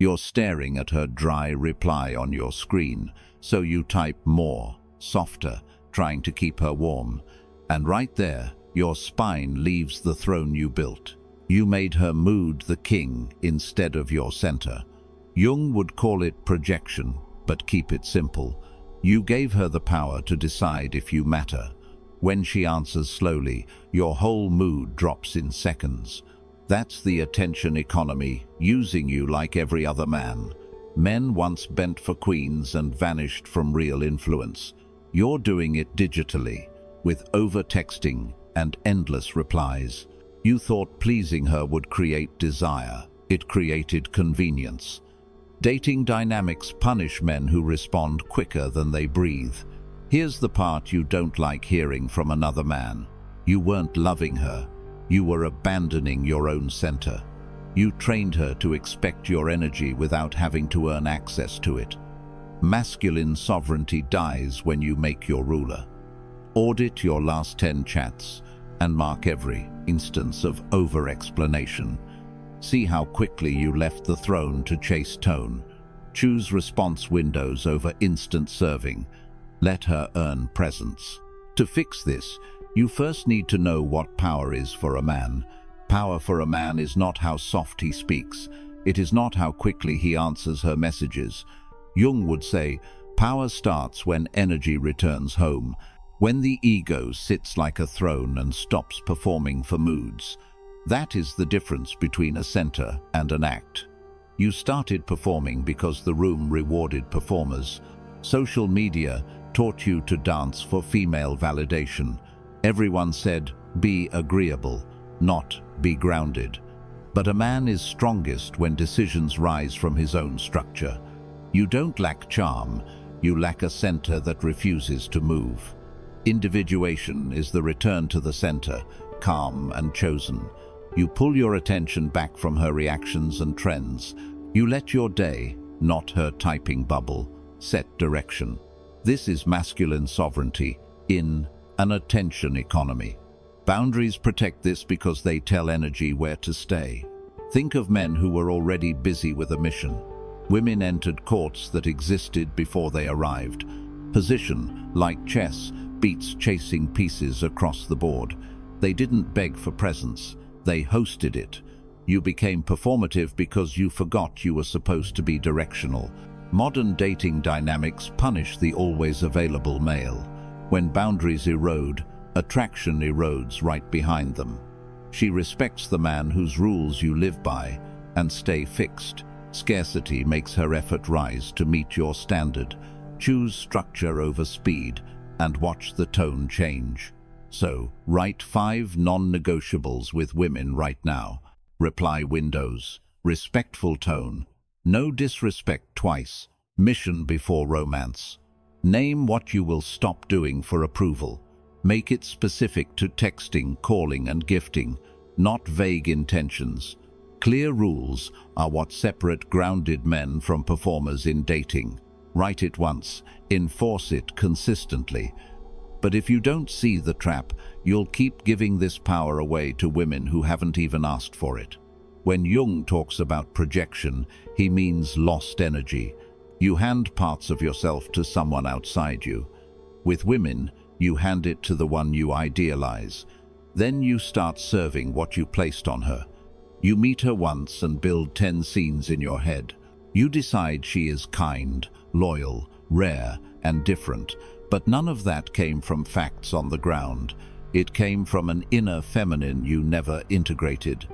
You're staring at her dry reply on your screen, so you type more, softer, trying to keep her warm. And right there, your spine leaves the throne you built. You made her mood the king instead of your center. Jung would call it projection, but keep it simple. You gave her the power to decide if you matter. When she answers slowly, your whole mood drops in seconds. That's the attention economy, using you like every other man. Men once bent for queens and vanished from real influence. You're doing it digitally, with over-texting and endless replies. You thought pleasing her would create desire. It created convenience. Dating dynamics punish men who respond quicker than they breathe. Here's the part you don't like hearing from another man. You weren't loving her. You were abandoning your own center. You trained her to expect your energy without having to earn access to it. Masculine sovereignty dies when you make your ruler. Audit your last 10 chats and mark every instance of over-explanation. See how quickly you left the throne to chase tone. Choose response windows over instant serving. Let her earn presence. To fix this, you first need to know what power is for a man. Power for a man is not how soft he speaks. It is not how quickly he answers her messages. Jung would say, power starts when energy returns home, when the ego sits like a throne and stops performing for moods. That is the difference between a center and an act. You started performing because the room rewarded performers. Social media taught you to dance for female validation. Everyone said, be agreeable, not be grounded. But a man is strongest when decisions rise from his own structure. You don't lack charm, you lack a center that refuses to move. Individuation is the return to the center, calm and chosen. You pull your attention back from her reactions and trends. You let your day, not her typing bubble, set direction. This is masculine sovereignty in an attention economy. Boundaries protect this because they tell energy where to stay. Think of men who were already busy with a mission. Women entered courts that existed before they arrived. Position, like chess, beats chasing pieces across the board. They didn't beg for presence. They hosted it. You became performative because you forgot you were supposed to be directional. Modern dating dynamics punish the always available male. When boundaries erode, attraction erodes right behind them. She respects the man whose rules you live by and stay fixed. Scarcity makes her effort rise to meet your standard. Choose structure over speed and watch the tone change. So, write 5 non-negotiables with women right now. Reply windows, respectful tone, no disrespect twice, mission before romance. Name what you will stop doing for approval. Make it specific to texting, calling, and gifting, not vague intentions. Clear rules are what separate grounded men from performers in dating. Write it once, enforce it consistently. But if you don't see the trap, you'll keep giving this power away to women who haven't even asked for it. When Jung talks about projection, he means lost energy. You hand parts of yourself to someone outside you. With women, you hand it to the one you idealize. Then you start serving what you placed on her. You meet her once and build 10 scenes in your head. You decide she is kind, loyal, rare, and different. But none of that came from facts on the ground. It came from an inner feminine you never integrated.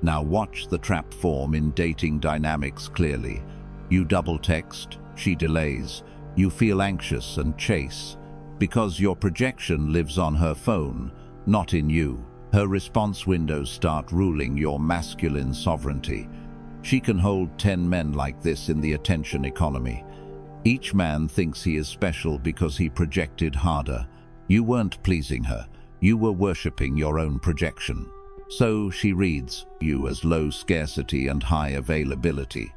Now watch the trap form in dating dynamics clearly. You double text, she delays. You feel anxious and chase. Because your projection lives on her phone, not in you. Her response windows start ruling your masculine sovereignty. She can hold 10 men like this in the attention economy. Each man thinks he is special because he projected harder. You weren't pleasing her. You were worshipping your own projection. So she reads you as low scarcity and high availability.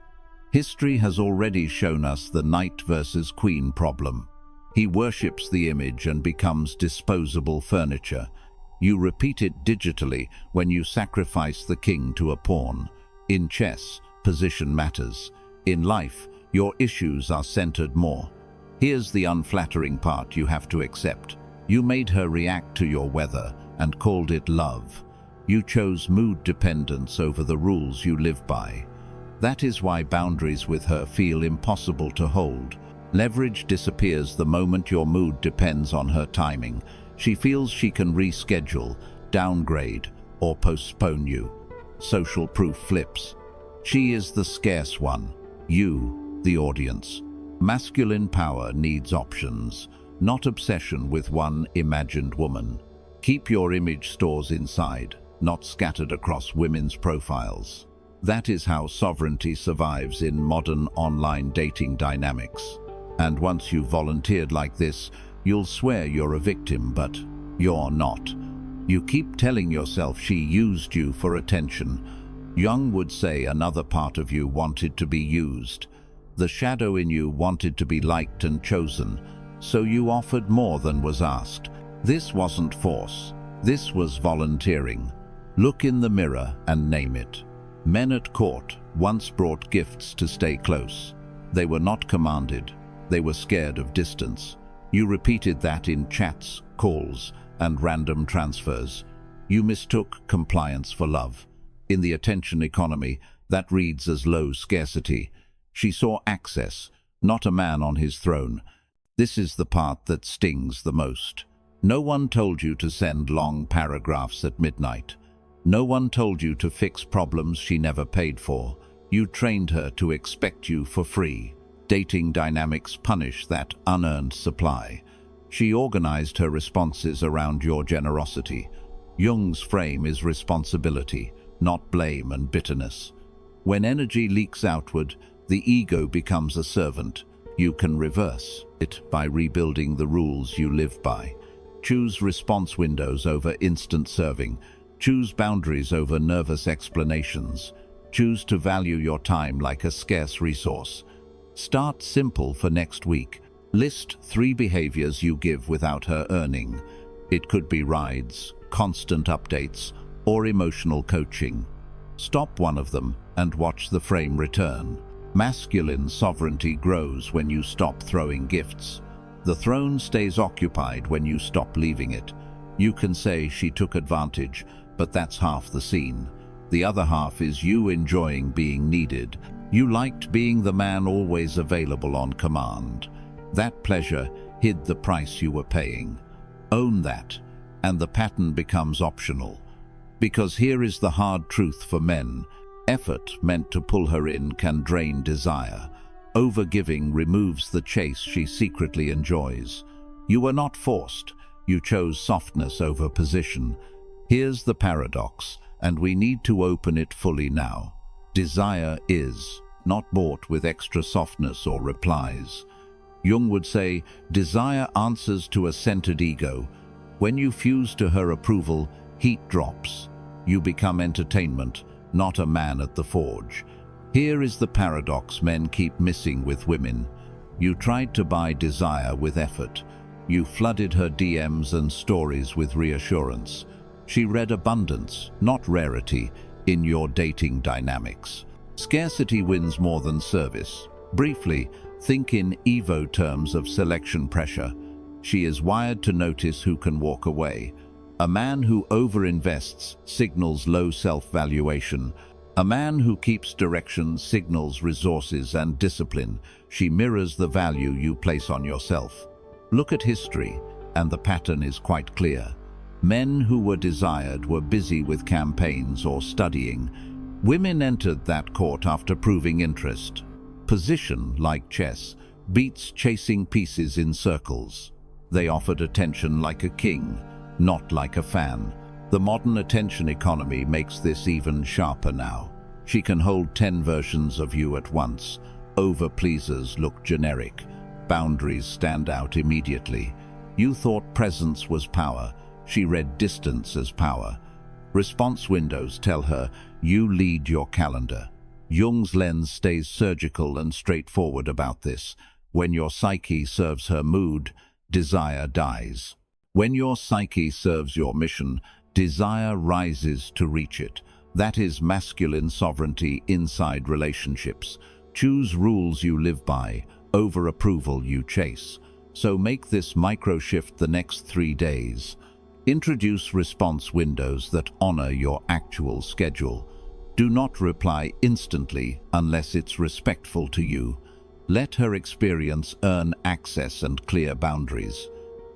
History has already shown us the knight versus queen problem. He worships the image and becomes disposable furniture. You repeat it digitally when you sacrifice the king to a pawn. In chess, position matters. In life, your issues are centered more. Here's the unflattering part you have to accept. You made her react to your weather and called it love. You chose mood dependence over the rules you live by. That is why boundaries with her feel impossible to hold. Leverage disappears the moment your mood depends on her timing. She feels she can reschedule, downgrade, or postpone you. Social proof flips. She is the scarce one, you, the audience. Masculine power needs options, not obsession with one imagined woman. Keep your image stores inside, not scattered across women's profiles. That is how sovereignty survives in modern online dating dynamics. And once you've volunteered like this, you'll swear you're a victim, but you're not. You keep telling yourself she used you for attention. Jung would say another part of you wanted to be used. The shadow in you wanted to be liked and chosen, so you offered more than was asked. This wasn't force. This was volunteering. Look in the mirror and name it. Men at court once brought gifts to stay close. They were not commanded. They were scared of distance. You repeated that in chats, calls, and random transfers. You mistook compliance for love. In the attention economy, that reads as low scarcity. She saw access, not a man on his throne. This is the part that stings the most. No one told you to send long paragraphs at midnight. No one told you to fix problems she never paid for. You trained her to expect you for free. Dating dynamics punish that unearned supply. She organized her responses around your generosity. Jung's frame is responsibility, not blame and bitterness. When energy leaks outward, the ego becomes a servant. You can reverse it by rebuilding the rules you live by. Choose response windows over instant serving. Choose boundaries over nervous explanations. Choose to value your time like a scarce resource. Start simple for next week. List 3 behaviors you give without her earning. It could be rides, constant updates, or emotional coaching. Stop one of them and watch the frame return. Masculine sovereignty grows when you stop throwing gifts. The throne stays occupied when you stop leaving it. You can say she took advantage, but that's half the scene. The other half is you enjoying being needed. You liked being the man always available on command. That pleasure hid the price you were paying. Own that, and the pattern becomes optional. Because here is the hard truth for men. Effort meant to pull her in can drain desire. Overgiving removes the chase she secretly enjoys. You were not forced. You chose softness over position. Here's the paradox, and we need to open it fully now. Desire is not bought with extra softness or replies. Jung would say, desire answers to a centered ego. When you fuse to her approval, heat drops. You become entertainment, not a man at the forge. Here is the paradox men keep missing with women. You tried to buy desire with effort. You flooded her DMs and stories with reassurance. She read abundance, not rarity, in your dating dynamics. Scarcity wins more than service. Briefly, think in Evo terms of selection pressure. She is wired to notice who can walk away. A man who overinvests signals low self-valuation. A man who keeps direction signals resources and discipline. She mirrors the value you place on yourself. Look at history, and the pattern is quite clear. Men who were desired were busy with campaigns or studying. Women entered that court after proving interest. Position, like chess, beats chasing pieces in circles. They offered attention like a king, not like a fan. The modern attention economy makes this even sharper now. She can hold 10 versions of you at once. Over-pleasers look generic. Boundaries stand out immediately. You thought presence was power. She read distance as power. Response windows tell her, you lead your calendar. Jung's lens stays surgical and straightforward about this. When your psyche serves her mood, desire dies. When your psyche serves your mission, desire rises to reach it. That is masculine sovereignty inside relationships. Choose rules you live by over approval you chase. So make this micro shift the next 3 days. Introduce response windows that honor your actual schedule. Do not reply instantly unless it's respectful to you. Let her experience earn access and clear boundaries.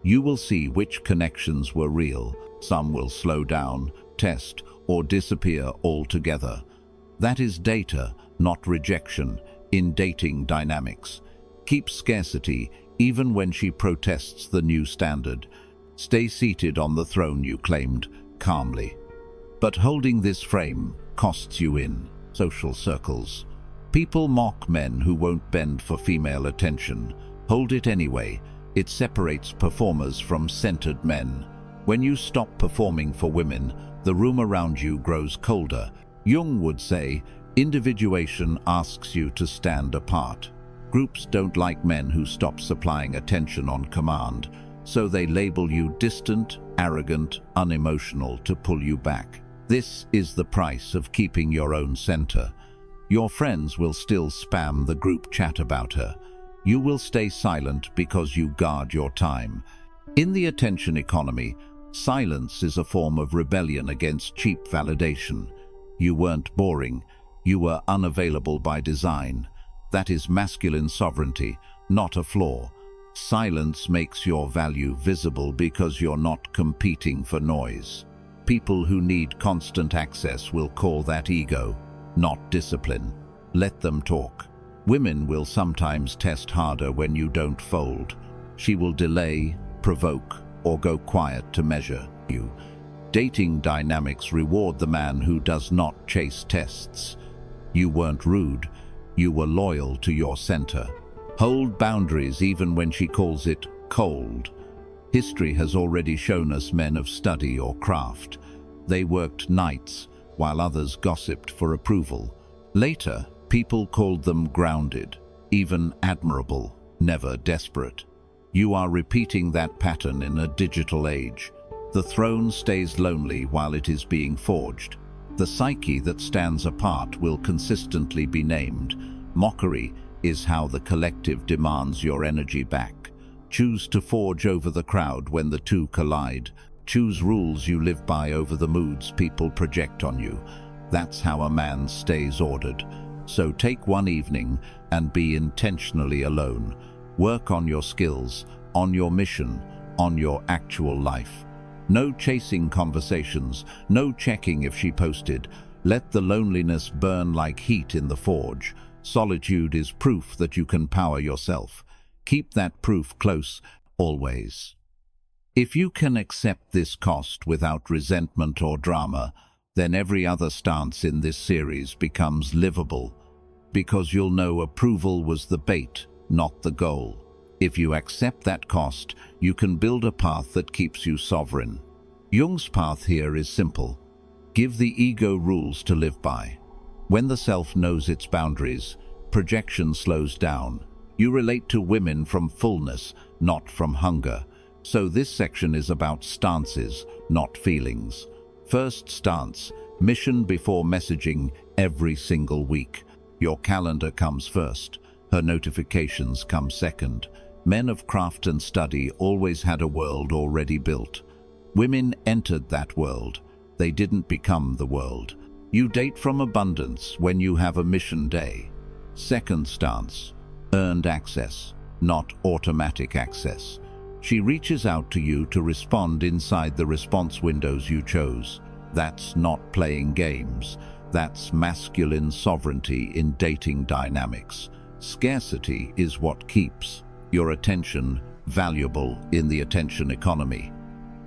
You will see which connections were real. Some will slow down, test, or disappear altogether. That is data, not rejection, in dating dynamics. Keep scarcity even when she protests the new standard. Stay seated on the throne you claimed, calmly. But holding this frame costs you in social circles. People mock men who won't bend for female attention. Hold it anyway. It separates performers from centered men. When you stop performing for women, the room around you grows colder. Jung would say, individuation asks you to stand apart. Groups don't like men who stop supplying attention on command, so they label you distant, arrogant, unemotional to pull you back. This is the price of keeping your own center. Your friends will still spam the group chat about her. You will stay silent because you guard your time. In the attention economy, silence is a form of rebellion against cheap validation. You weren't boring. You were unavailable by design. That is masculine sovereignty, not a flaw. Silence makes your value visible because you're not competing for noise. People who need constant access will call that ego, not discipline. Let them talk. Women will sometimes test harder when you don't fold. She will delay, provoke, or go quiet to measure you. Dating dynamics reward the man who does not chase tests. You weren't rude. You were loyal to your center. Hold boundaries even when she calls it cold. History has already shown us men of study or craft. They worked nights while others gossiped for approval. Later, people called them grounded, even admirable, never desperate. You are repeating that pattern in a digital age. The throne stays lonely while it is being forged. The psyche that stands apart will consistently be named. Mockery is how the collective demands your energy back. Choose to forge over the crowd when the two collide. Choose rules you live by over the moods people project on you. That's how a man stays ordered. So take one evening and be intentionally alone. Work on your skills, on your mission, on your actual life. No chasing conversations, no checking if she posted. Let the loneliness burn like heat in the forge. Solitude is proof that you can power yourself. Keep that proof close, always. If you can accept this cost without resentment or drama, then every other stance in this series becomes livable, because you'll know approval was the bait, not the goal. If you accept that cost, you can build a path that keeps you sovereign. Jung's path here is simple. Give the ego rules to live by. When the self knows its boundaries, projection slows down. You relate to women from fullness, not from hunger. So this section is about stances, not feelings. First stance, mission before messaging every single week. Your calendar comes first. Her notifications come second. Men of craft and study always had a world already built. Women entered that world. They didn't become the world. You date from abundance when you have a mission day. Second stance, earned access, not automatic access. She reaches out to you to respond inside the response windows you chose. That's not playing games. That's masculine sovereignty in dating dynamics. Scarcity is what keeps your attention valuable in the attention economy.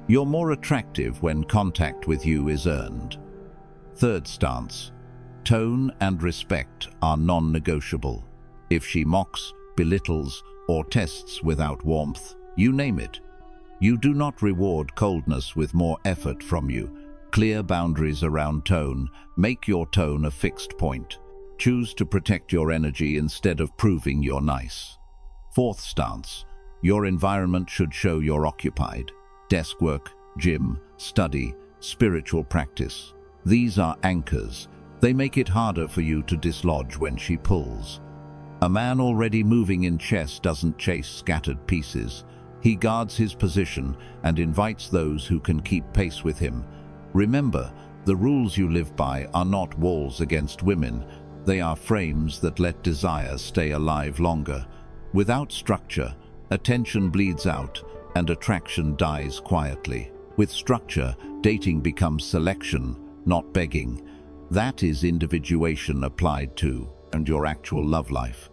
You're more attractive when contact with you is earned. Third stance, tone and respect are non-negotiable. If she mocks, belittles, or tests without warmth, you name it. You do not reward coldness with more effort from you. Clear boundaries around tone. Make your tone a fixed point. Choose to protect your energy instead of proving you're nice. Fourth stance, your environment should show you're occupied. Desk work, gym, study, spiritual practice. These are anchors. They make it harder for you to dislodge when she pulls. A man already moving in chess doesn't chase scattered pieces. He guards his position and invites those who can keep pace with him. Remember, the rules you live by are not walls against women. They are frames that let desire stay alive longer. Without structure, attention bleeds out and attraction dies quietly. With structure, dating becomes selection, not begging. That is individuation applied to and your actual love life.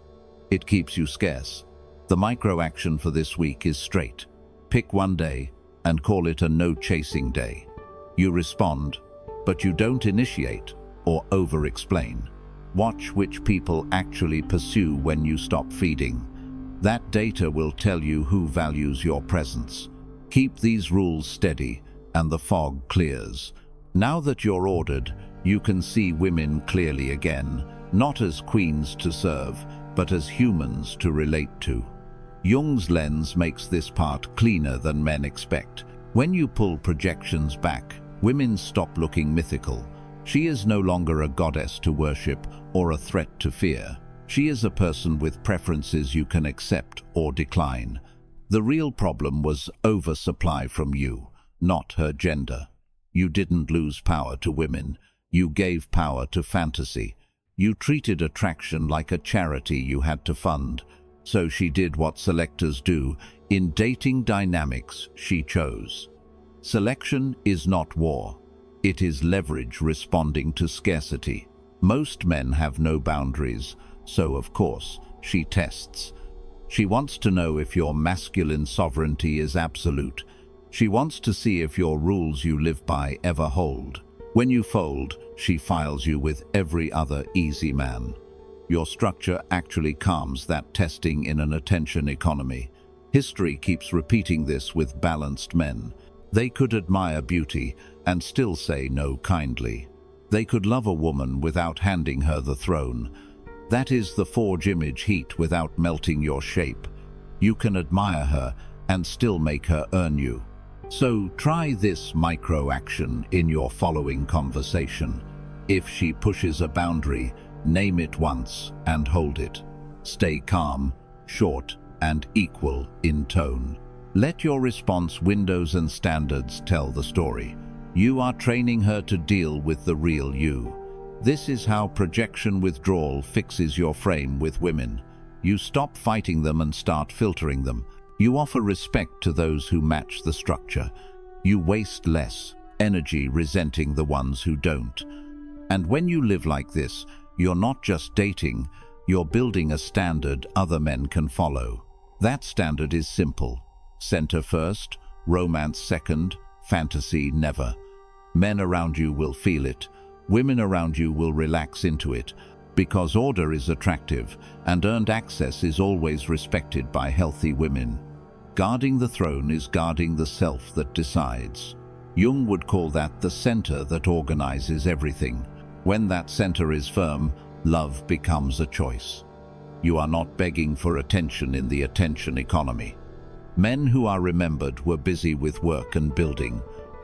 It keeps you scarce. The micro-action for this week is straight. Pick one day and call it a no-chasing day. You respond, but you don't initiate or over-explain. Watch which people actually pursue when you stop feeding. That data will tell you who values your presence. Keep these rules steady and the fog clears. Now that you're ordered, you can see women clearly again, not as queens to serve, but as humans to relate to. Jung's lens makes this part cleaner than men expect. When you pull projections back, women stop looking mythical. She is no longer a goddess to worship or a threat to fear. She is a person with preferences you can accept or decline. The real problem was oversupply from you, not her gender. You didn't lose power to women. You gave power to fantasy. You treated attraction like a charity you had to fund. So she did what selectors do. In dating dynamics, she chose. Selection is not war. It is leverage responding to scarcity. Most men have no boundaries, so of course, she tests. She wants to know if your masculine sovereignty is absolute. She wants to see if your rules you live by ever hold. When you fold, she files you with every other easy man. Your structure actually calms that testing in an attention economy. History keeps repeating this with balanced men. They could admire beauty and still say no kindly. They could love a woman without handing her the throne. That is the forge image heat without melting your shape. You can admire her and still make her earn you. So try this micro-action in your following conversation. If she pushes a boundary, name it once and hold it. Stay calm, short, and equal in tone. Let your response windows and standards tell the story. You are training her to deal with the real you. This is how projection withdrawal fixes your frame with women. You stop fighting them and start filtering them. You offer respect to those who match the structure. You waste less energy resenting the ones who don't. And when you live like this, you're not just dating, you're building a standard other men can follow. That standard is simple. Center first, romance second, fantasy never. Men around you will feel it. Women around you will relax into it, because order is attractive and earned access is always respected by healthy women. Guarding the throne is guarding the self that decides. Jung would call that the center that organizes everything. When that center is firm, love becomes a choice. You are not begging for attention in the attention economy. Men who are remembered were busy with work and building.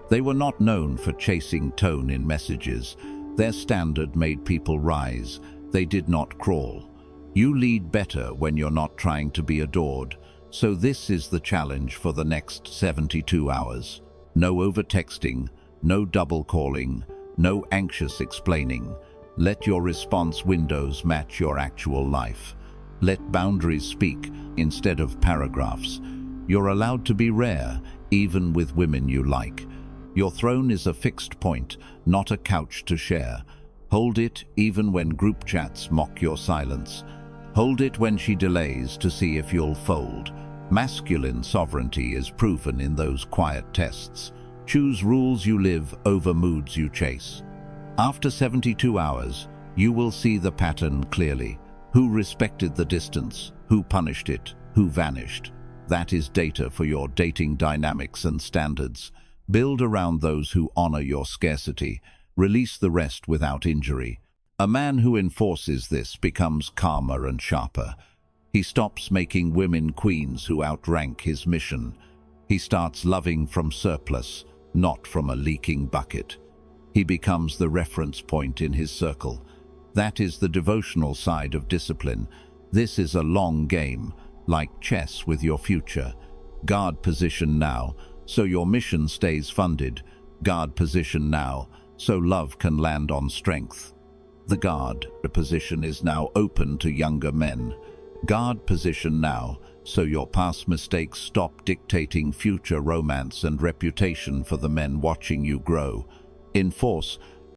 They were not known for chasing tone in messages. Their standard made people rise. They did not crawl. You lead better when you're not trying to be adored. So this is the challenge for the next 72 hours. No over-texting, no double calling, no anxious explaining. Let your response windows match your actual life. Let boundaries speak instead of paragraphs. You're allowed to be rare, even with women you like. Your throne is a fixed point, not a couch to share. Hold it even when group chats mock your silence. Hold it when she delays to see if you'll fold. Masculine sovereignty is proven in those quiet tests. Choose rules you live over moods you chase. After 72 hours, you will see the pattern clearly. Who respected the distance, who punished it, who vanished. That is data for your dating dynamics and standards. Build around those who honor your scarcity. Release the rest without injury. A man who enforces this becomes calmer and sharper. He stops making women queens who outrank his mission. He starts loving from surplus, not from a leaking bucket. He becomes the reference point in his circle. That is the devotional side of discipline. This is a long game, like chess with your future. Guard position now, so your mission stays funded. Guard position now, so love can land on strength. The guard position is now open to younger men. Guard position now, so your past mistakes stop dictating future romance and reputation for the men watching you grow. Enforce